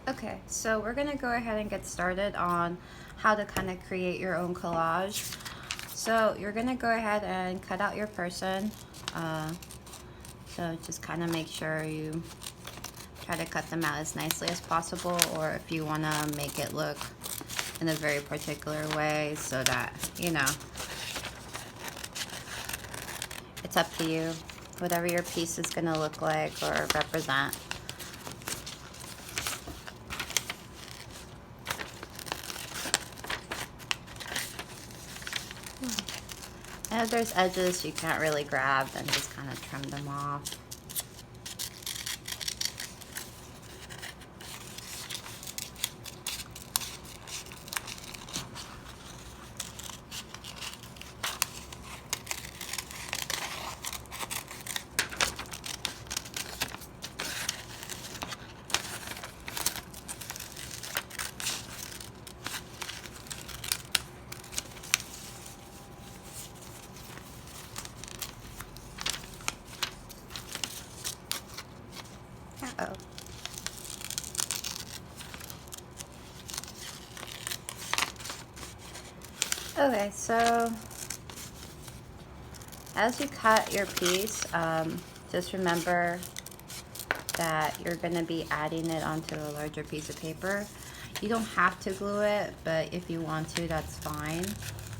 Okay, so we're gonna go ahead and get started on how to kind of create your own collage. So you're gonna go ahead and cut out your person. Uh, so just kind of make sure you try to cut them out as nicely as possible, or if you want to make it look in a very particular way so that, you know, it's up to you. Whatever your piece is gonna look like or represent. And if there's edges you can't really grab, then just kind of trim them off. Uh-oh. Okay, so as you cut your piece, just remember that you're going to be adding it onto a larger piece of paper. You don't have to glue it, but if you want to, that's fine,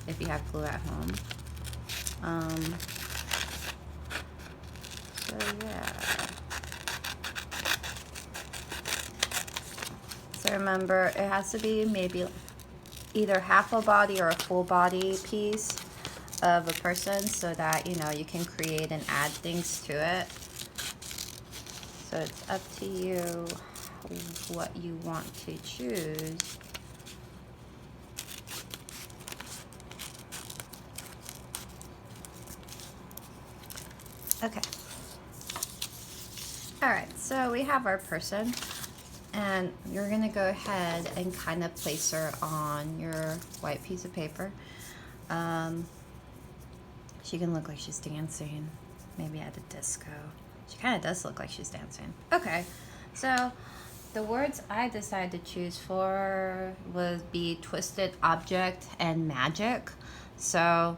if you have glue at home. So yeah. So remember, it has to be maybe either half a body or a full body piece of a person so that, you know, you can create and add things to it. So it's up to you what you want to choose. Okay. All right, so we have our person, and you're gonna go ahead and kind of place her on your white piece of paper. She can look like she's dancing, maybe at a disco. She kind of does look like she's dancing. Okay, so the words I decided to choose for would be twisted object and magic. So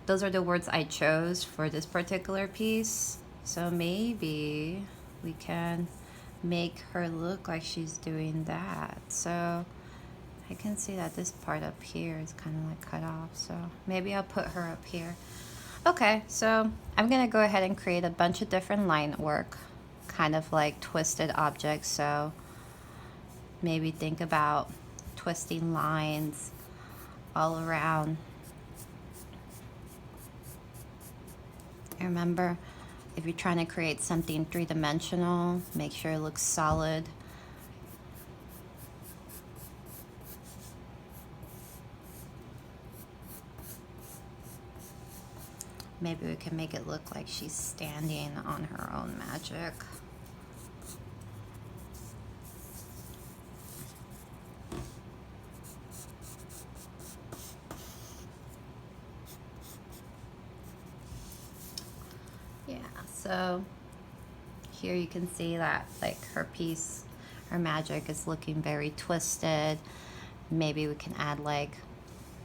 those are the words I chose for this particular piece. So maybe we can make her look like she's doing that. So I can see that this part up here is kind of like cut off, so maybe I'll put her up here. Okay, so I'm gonna go ahead and create a bunch of different line work, kind of like twisted objects. So maybe think about twisting lines all around. Remember, if you're trying to create something three-dimensional, make sure it looks solid. Maybe we can make it look like she's standing on her own magic. Yeah, so here you can see that like her piece, her magic is looking very twisted. Maybe we can add like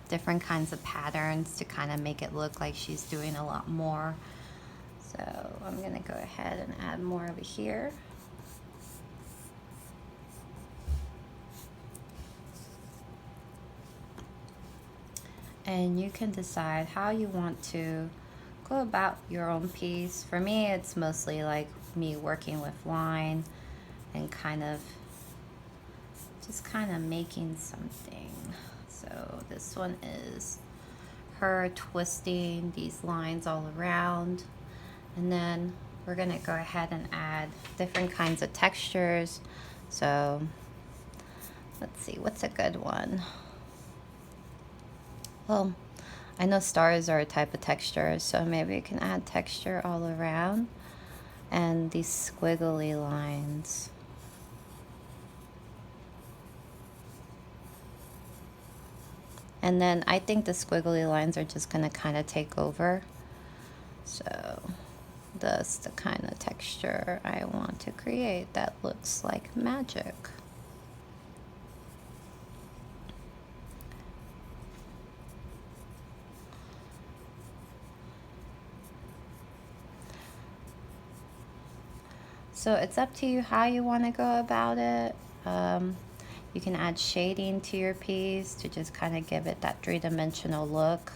different kinds of patterns to kind of make it look like she's doing a lot more. So I'm gonna go ahead and add more over here. And you can decide how you want to go about your own piece. For me, it's mostly like me working with line and kind of just kind of making something. So this one is her twisting these lines all around, and then we're gonna go ahead and add different kinds of textures. So let's see, what's a good one? Well, I know stars are a type of texture, so maybe you can add texture all around, and these squiggly lines. And then I think the squiggly lines are just gonna kind of take over. So that's the kind of texture I want to create that looks like magic. So it's up to you how you want to go about it. You can add shading to your piece to just kind of give it that three-dimensional look.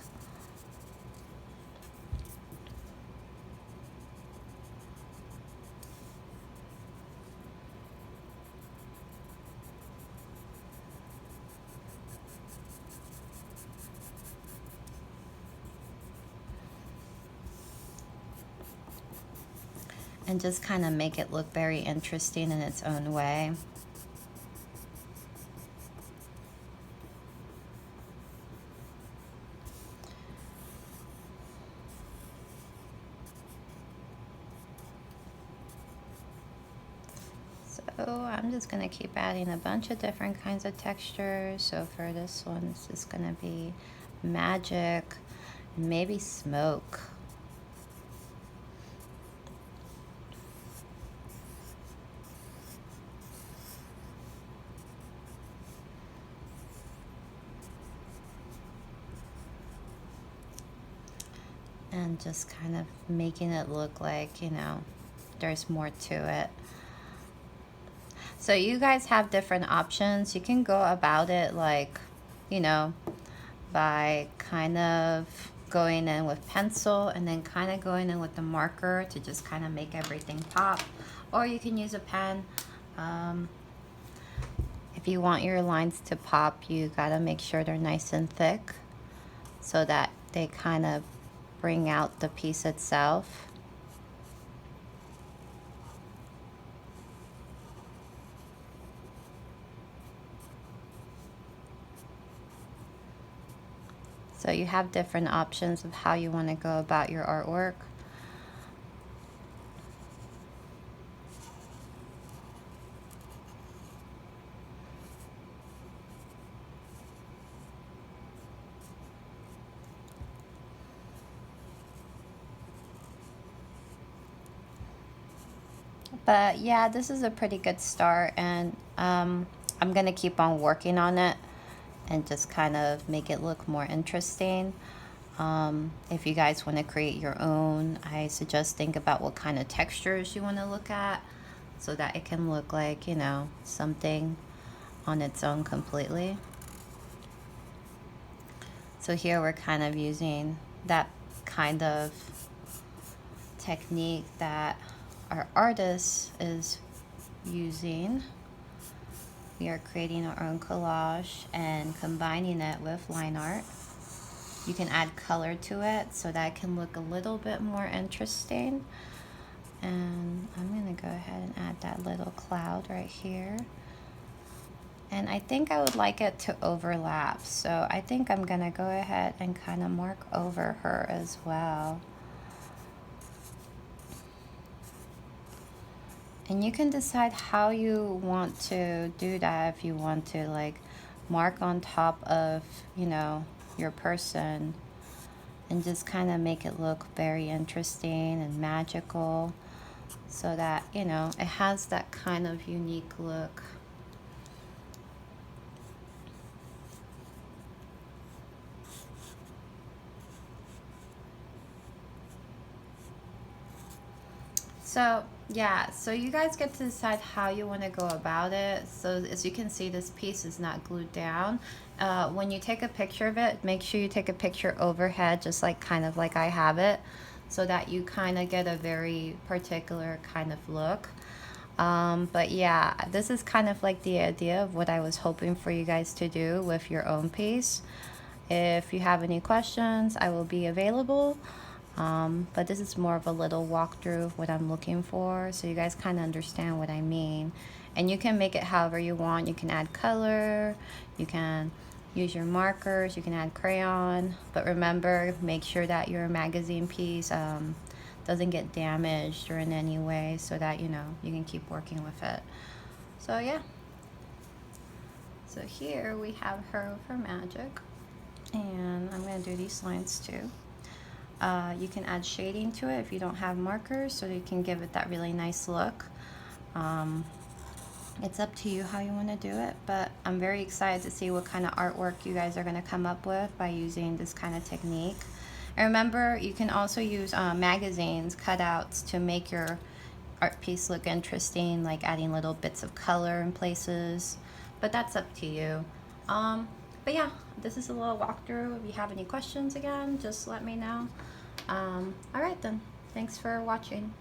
And just kind of make it look very interesting in its own way. So I'm just going to keep adding a bunch of different kinds of textures. So for this one, it's just going to be magic, maybe smoke. And just kind of making it look like, you know, there's more to it. So you guys have different options. You can go about it like, you know, by kind of going in with pencil and then kind of going in with the marker to just kind of make everything pop. Or you can use a pen. If you want your lines to pop, you gotta make sure they're nice and thick so that they kind of bring out the piece itself. So you have different options of how you want to go about your artwork. But yeah, this is a pretty good start, and I'm gonna keep on working on it and just kind of make it look more interesting. If you guys want to create your own, I suggest think about what kind of textures you want to look at so that it can look like, you know, something on its own completely. So here we're kind of using that kind of technique that our artist is using. We are creating our own collage and combining it with line art. You can add color to it so that it can look a little bit more interesting. And I'm going to go ahead and add that little cloud right here. And I think I would like it to overlap. So I think I'm going to go ahead and kind of mark over her as well. And you can decide how you want to do that. If you want to like mark on top of, you know, your person and just kind of make it look very interesting and magical so that, you know, it has that kind of unique look. So yeah, so you guys get to decide how you want to go about it. So as you can see, this piece is not glued down. When you take a picture of it, make sure you take a picture overhead, just like kind of like I have it, so that you kind of get a very particular kind of look. But yeah, this is kind of like the idea of what I was hoping for you guys to do with your own piece. If you have any questions, I will be available. But this is more of a little walkthrough of what I'm looking for, so you guys kind of understand what I mean. And you can make it however you want. You can add color, you can use your markers, you can add crayon, but remember, make sure that your magazine piece doesn't get damaged or in any way, so that, you know, you can keep working with it. So yeah, so here we have her for magic, and I'm going to do these lines too. You can add shading to it if you don't have markers, so you can give it that really nice look. It's up to you how you want to do it, but I'm very excited to see what kind of artwork you guys are going to come up with by using this kind of technique. And remember, you can also use magazines, cutouts, to make your art piece look interesting, like adding little bits of color in places, but that's up to you. But yeah, this is a little walkthrough. If you have any questions again, just let me know. All right then, thanks for watching.